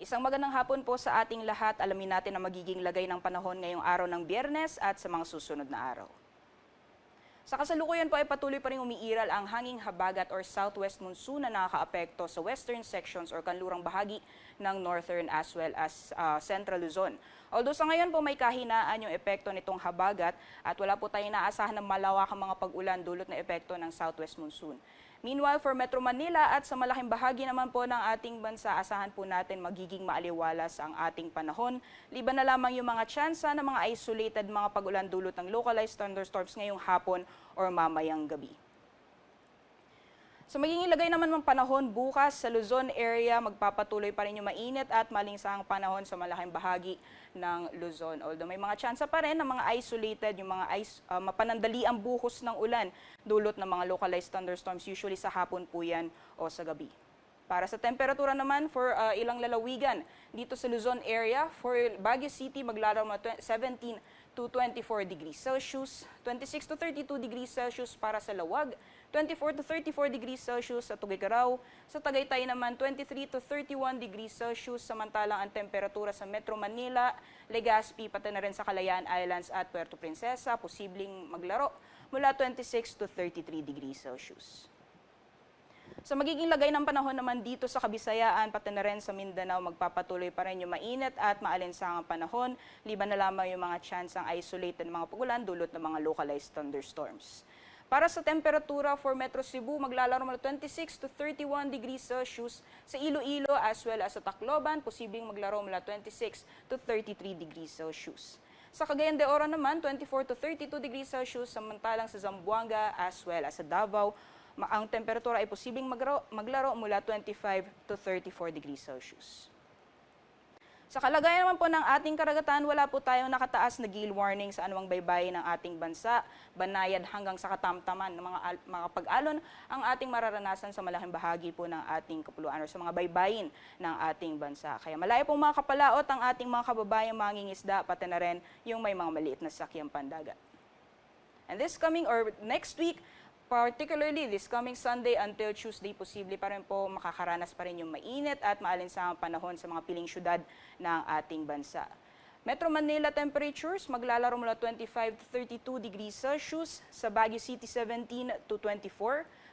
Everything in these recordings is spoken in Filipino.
Isang magandang hapon po sa ating lahat. Alamin natin ang magiging lagay ng panahon ngayong araw ng Biyernes at sa mga susunod na araw. Sa kasalukuyan po ay patuloy pa rin umiiral ang hanging habagat or southwest monsoon na nakakaapekto sa western sections or kanlurang bahagi ng northern as well as central Luzon. Although sa ngayon po may kahinaan yung epekto nitong habagat at wala po tayong naasahan ng malawakang mga pag-ulan dulot na epekto ng southwest monsoon. Meanwhile, for Metro Manila at sa malaking bahagi naman po ng ating bansa, asahan po natin magiging maaliwalas ang ating panahon. Liban na lamang yung mga tsansa ng mga isolated mga pag-ulan dulot ng localized thunderstorms ngayong hapon or mamayang gabi. Sa magiging lagay naman ng panahon bukas sa Luzon area, magpapatuloy pa rin yung mainit at malinsahang panahon sa malaking bahagi ng Luzon. Although may mga tsansa pa rin ng mga isolated, yung mga mapanandali ang buhos ng ulan dulot ng mga localized thunderstorms, usually sa hapon po yan o sa gabi. Para sa temperatura naman for ilang lalawigan dito sa Luzon area, for Baguio City maglalaro 17 to 24 degrees Celsius, 26 to 32 degrees Celsius para sa Lawag, 24 to 34 degrees Celsius sa Tuguegarao, sa Tagaytay naman 23 to 31 degrees Celsius, samantalang ang temperatura sa Metro Manila, Legazpi, pati na rin sa Kalayaan Islands at Puerto Princesa, posibleng maglaro mula 26 to 33 degrees Celsius. Sa magiging lagay ng panahon naman dito sa Kabisayaan, pati na rin sa Mindanao, magpapatuloy pa rin yung mainit at maalinsangang panahon, liban na lamang yung mga tsansang isolated mga pagulan dulot ng mga localized thunderstorms. Para sa temperatura for Metro Cebu, maglalaro mula 26 to 31 degrees Celsius, sa Iloilo as well as sa Tacloban, posibleng maglaro mula 26 to 33 degrees Celsius. Sa Cagayan de Oro naman, 24 to 32 degrees Celsius, samantalang sa Zamboanga as well as sa Davao, ang temperatura ay posibleng maglaro mula 25 to 34 degrees Celsius. Sa kalagayan naman po ng ating karagatan, wala po tayong nakataas na gale warning sa anumang baybayin ng ating bansa. Banayad hanggang sa katamtaman ng mga pag-alon ang ating mararanasan sa malaking bahagi po ng ating kapuluan o sa mga baybayin ng ating bansa. Kaya malayo pong mga kapalaot ang ating mga kababayang mangingisda, pati na rin yung may mga maliit na sakyang pandagat. And this coming or next week, particularly this coming Sunday until Tuesday, posible pa rin po makakaranas pa rin yung mainit at maalinsangang panahon sa mga piling syudad ng ating bansa. Metro Manila temperatures maglalaro mula 25 to 32 degrees Celsius, sa Baguio City 17 to 24,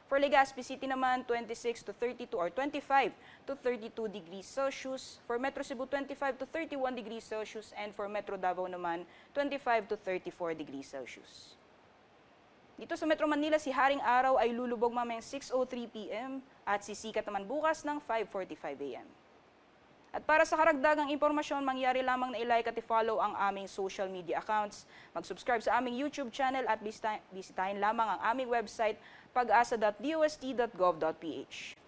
for Legazpi City naman 26 to 32 or 25 to 32 degrees Celsius, for Metro Cebu 25 to 31 degrees Celsius, and for Metro Davao naman 25 to 34 degrees Celsius. Dito sa Metro Manila, si Haring Araw ay lulubog mamayang 6:03 p.m. at sisikat naman bukas ng 5:45 a.m. At para sa karagdagang impormasyon, mangyari lamang na i-like at i-follow ang aming social media accounts. Mag-subscribe sa aming YouTube channel at bisitahin lamang ang aming website pag-asa.dost.gov.ph.